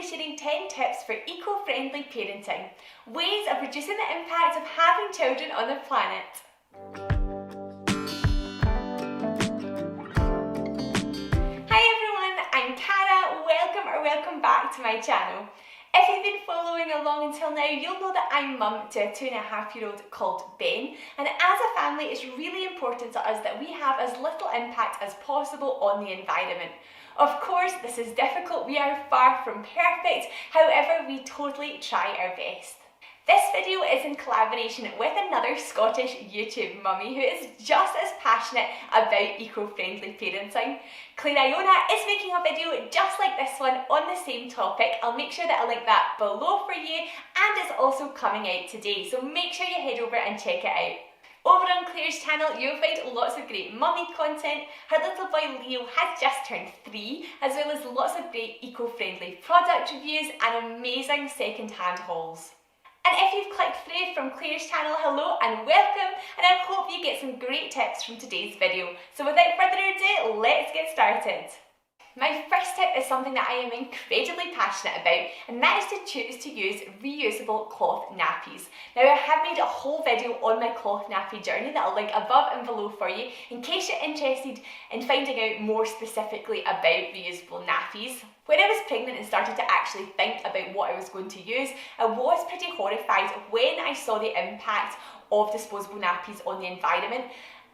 be sharing 10 tips for eco-friendly parenting, ways of reducing the impact of having children on the planet. Hi everyone, I'm Cara. Welcome back to my channel. If you've been following along until now, you'll know that I'm mum to a 2.5-year-old called Ben, and as a family it's really important to us that we have as little impact as possible on the environment. Of course, this is difficult, we are far from perfect, however we totally try our best. This video is in collaboration with another Scottish YouTube mummy who is just as passionate about eco-friendly parenting. Iona is making a video just like this one on the same topic. I'll make sure that I link that below for you, and it's also coming out today, so make sure you head over and check it out. Over on Claire's channel, you'll find lots of great mummy content. Her little boy Leo has just turned 3, as well as lots of great eco-friendly product reviews and amazing second-hand hauls. And if you've clicked through from Claire's channel, hello and welcome, and I hope you get some great tips from today's video. So without further ado, let's get started. My first tip is something that I am incredibly passionate about, and that is to choose to use reusable cloth nappies. Now I have made a whole video on my cloth nappy journey that I'll link above and below for you in case you're interested in finding out more specifically about reusable nappies. When I was pregnant and started to actually think about what I was going to use, I was pretty horrified when I saw the impact of disposable nappies on the environment.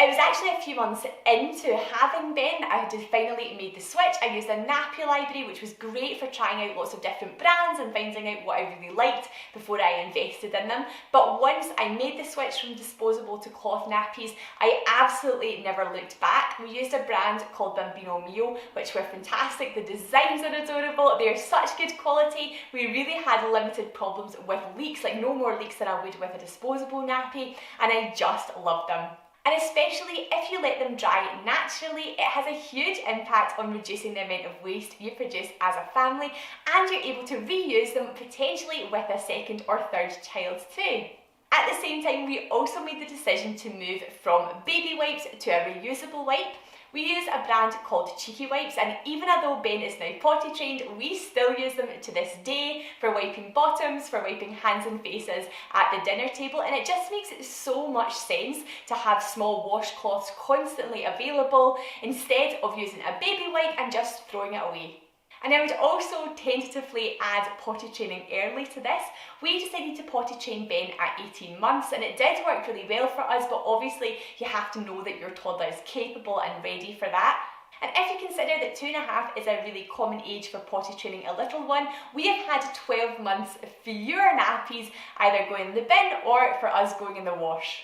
It was actually a few months into having Ben that I had finally made the switch. I used a nappy library, which was great for trying out lots of different brands and finding out what I really liked before I invested in them. But once I made the switch from disposable to cloth nappies, I absolutely never looked back. We used a brand called Bambino Mio, which were fantastic. The designs are adorable. They're such good quality. We really had limited problems with leaks, like no more leaks than I would with a disposable nappy, and I just loved them. And especially if you let them dry naturally, it has a huge impact on reducing the amount of waste you produce as a family, and you're able to reuse them potentially with a second or third child too. At the same time, we also made the decision to move from baby wipes to a reusable wipe. We use a brand called Cheeky Wipes, and even though Ben is now potty trained, we still use them to this day for wiping bottoms, for wiping hands and faces at the dinner table, and it just makes it so much sense to have small washcloths constantly available instead of using a baby wipe and just throwing it away. And I would also tentatively add potty training early to this. We decided to potty train Ben at 18 months, and it did work really well for us, but obviously you have to know that your toddler is capable and ready for that. And if you consider that 2.5 is a really common age for potty training a little one, we have had 12 months fewer nappies either going in the bin or for us going in the wash.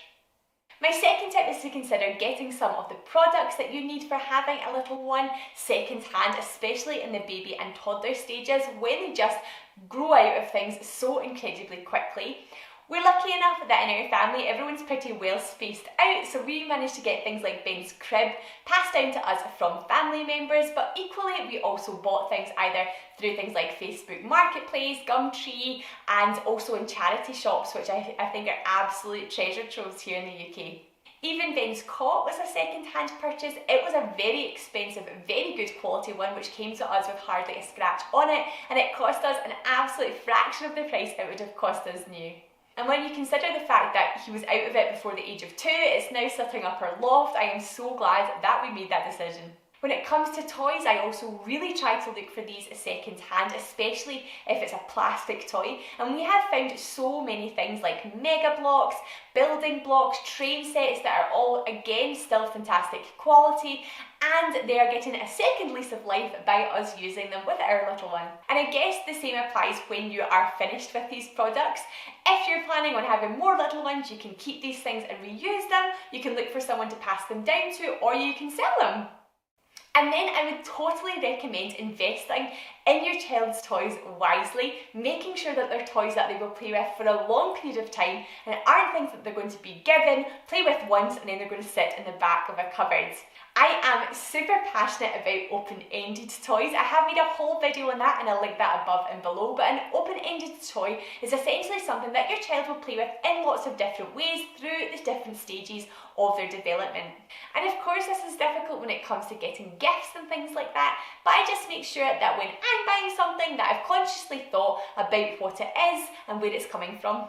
My second tip is to consider getting some of the products that you need for having a little one second hand, especially in the baby and toddler stages when they just grow out of things so incredibly quickly. We're lucky enough that in our family everyone's pretty well spaced out, so we managed to get things like Ben's crib passed down to us from family members, but equally we also bought things either through things like Facebook Marketplace, Gumtree, and also in charity shops, which I think are absolute treasure troves here in the UK. Even Ben's cot was a second-hand purchase. It was a very expensive, very good quality one, which came to us with hardly a scratch on it, and it cost us an absolute fraction of the price it would have cost us new. And when you consider the fact that he was out of it before the age of 2, it's now sitting up our loft, I am so glad that we made that decision. When it comes to toys, I also really try to look for these second hand, especially if it's a plastic toy. And we have found so many things like mega blocks, building blocks, train sets that are all, again, still fantastic quality, and they are getting a second lease of life by us using them with our little one. And I guess the same applies when you are finished with these products. If you're planning on having more little ones, you can keep these things and reuse them, you can look for someone to pass them down to, or you can sell them. And then I would totally recommend investing in your child's toys wisely, making sure that they're toys that they will play with for a long period of time and aren't things that they're going to be given, play with once, and then they're going to sit in the back of a cupboard. I am super passionate about open-ended toys. I have made a whole video on that and I'll link that above and below, but an open-ended toy is essentially something that your child will play with in lots of different ways through the different stages of their development. And of course this is difficult when it comes to getting gifts and things like that, but I just make sure that when I'm buying something that I've consciously thought about what it is and where it's coming from.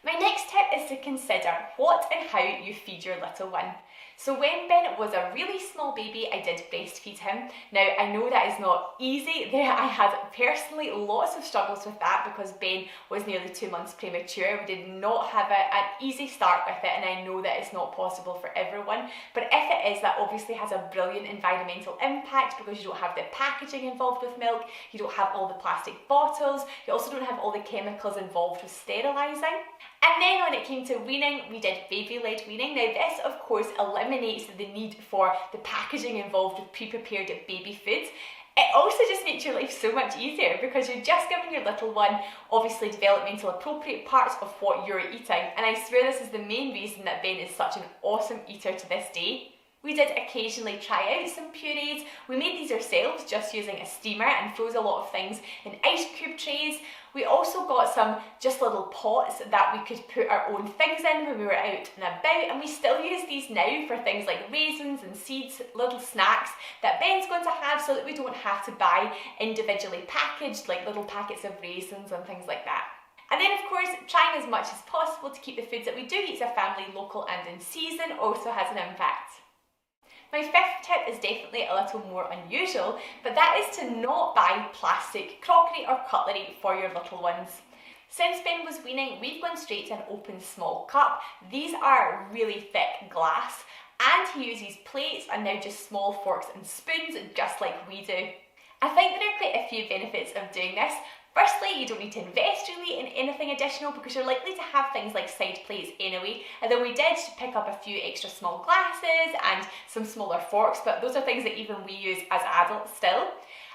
My next tip is to consider what and how you feed your little one. So when Ben was a really small baby, I did breastfeed him. Now, I know that is not easy. I had personally lots of struggles with that because Ben was nearly 2 months premature. We did not have an easy start with it, and I know that it's not possible for everyone. But if it is, that obviously has a brilliant environmental impact because you don't have the packaging involved with milk, you don't have all the plastic bottles, you also don't have all the chemicals involved with sterilising. And then when it came to weaning, we did baby-led weaning. Now this, of course, eliminates the need for the packaging involved with pre-prepared baby foods. It also just makes your life so much easier because you're just giving your little one, obviously, developmental appropriate parts of what you're eating. And I swear this is the main reason that Ben is such an awesome eater to this day. We did occasionally try out some purees. We made these ourselves just using a steamer and froze a lot of things in ice cube trays. We also got some just little pots that we could put our own things in when we were out and about, and we still use these now for things like raisins and seeds, little snacks that Ben's going to have so that we don't have to buy individually packaged like little packets of raisins and things like that. And then of course, trying as much as possible to keep the foods that we do eat as a family local and in season also has an impact. My fifth tip is definitely a little more unusual, but that is to not buy plastic crockery or cutlery for your little ones. Since Ben was weaning, we've gone straight to an open small cup. These are really thick glass, and he uses plates and now just small forks and spoons just like we do. I think there are quite a few benefits of doing this. Firstly, you don't need to invest really in anything additional because you're likely to have things like side plates anyway, and then we did pick up a few extra small glasses and some smaller forks, but those are things that even we use as adults still.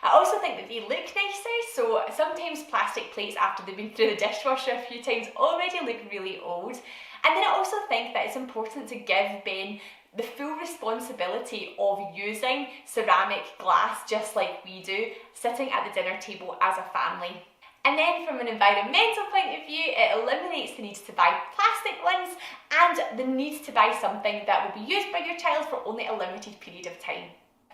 I also think that they look nicer, so sometimes plastic plates after they've been through the dishwasher a few times already look really old. And then I also think that it's important to give Ben the full responsibility of using ceramic glass just like we do, sitting at the dinner table as a family. And then from an environmental point of view, it eliminates the need to buy plastic ones and the need to buy something that will be used by your child for only a limited period of time.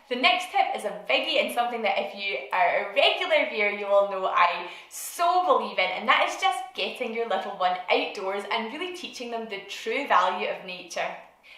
The next tip is a biggie and something that if you are a regular viewer, you will know I so believe in, and that is just getting your little one outdoors and really teaching them the true value of nature.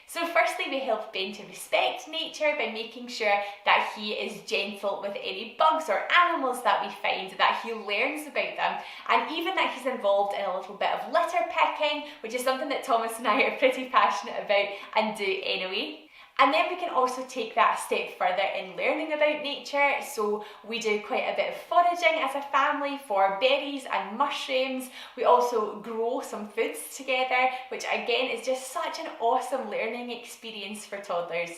So firstly, we help Ben to respect nature by making sure that he is gentle with any bugs or animals that we find, that he learns about them, and even that he's involved in a little bit of litter picking, which is something that Thomas and I are pretty passionate about and do anyway. And then we can also take that a step further in learning about nature. So we do quite a bit of foraging as a family for berries and mushrooms. We also grow some foods together, which again is just such an awesome learning experience for toddlers.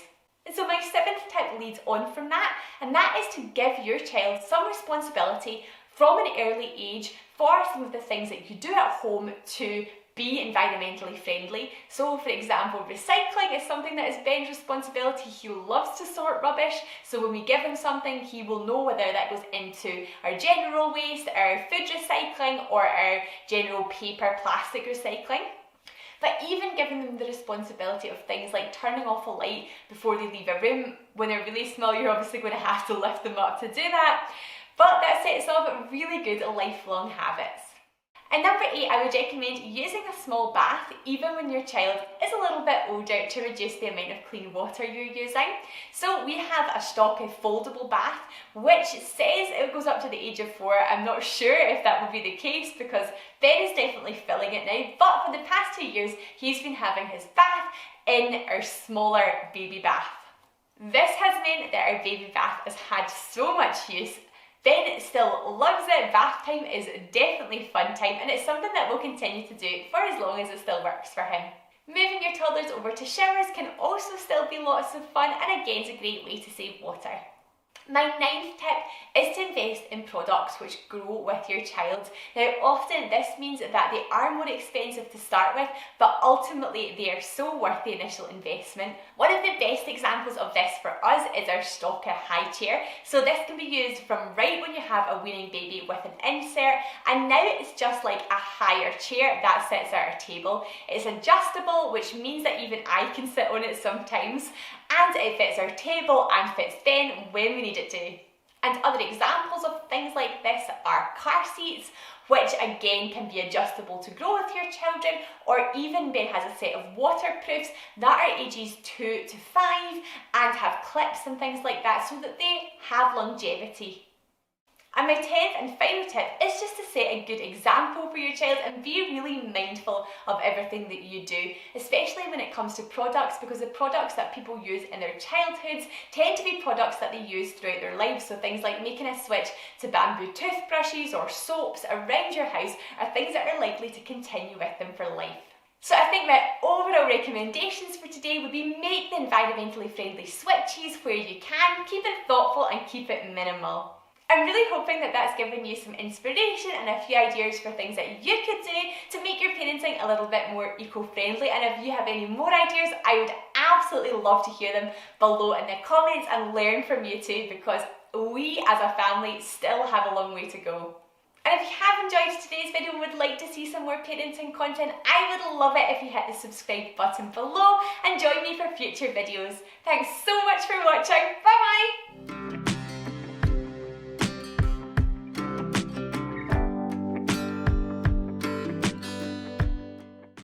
And so my seventh tip leads on from that, and that is to give your child some responsibility from an early age for some of the things that you do at home to be environmentally friendly. So for example, recycling is something that is Ben's responsibility. He loves to sort rubbish, so when we give him something, he will know whether that goes into our general waste, our food recycling, or our general paper plastic recycling. But even giving them the responsibility of things like turning off a light before they leave a room. When they're really small, you're obviously going to have to lift them up to do that, but that sets off really good lifelong habits. And number 8, I would recommend using a small bath even when your child is a little bit older to reduce the amount of clean water you're using. So we have a stock of foldable bath which says it goes up to the age of 4. I'm not sure if that will be the case because Ben is definitely filling it now, but for the past 2 years he's been having his bath in our smaller baby bath. This has meant that our baby bath has had so much use. Ben still loves it. Bath time is definitely fun time, and it's something that we'll continue to do for as long as it still works for him. Moving your toddlers over to showers can also still be lots of fun, and again, it's a great way to save water. My 9th tip is to invest in products which grow with your child. Now often this means that they are more expensive to start with, but ultimately they are so worth the initial investment. One of the best examples of this for us is our Stocka high chair. So this can be used from right when you have a weaning baby with an insert, and now it's just like a higher chair that sits at our table. It's adjustable, which means that even I can sit on it sometimes, and it fits our table and fits Ben when we need it to. And other examples of things like this are car seats, which again can be adjustable to grow with your children, or even Ben has a set of waterproofs that are ages 2 to 5 and have clips and things like that so that they have longevity. And my 10th and final tip is just to set a good example for your child and be really mindful of everything that you do, especially when it comes to products, because the products that people use in their childhoods tend to be products that they use throughout their lives. So things like making a switch to bamboo toothbrushes or soaps around your house are things that are likely to continue with them for life. So I think my overall recommendations for today would be make the environmentally friendly switches where you can, keep it thoughtful and keep it minimal. I'm really hoping that that's given you some inspiration and a few ideas for things that you could do to make your parenting a little bit more eco-friendly. And if you have any more ideas, I would absolutely love to hear them below in the comments and learn from you too, because we as a family still have a long way to go. And if you have enjoyed today's video and would like to see some more parenting content, I would love it if you hit the subscribe button below and join me for future videos. Thanks so much for watching. Bye bye!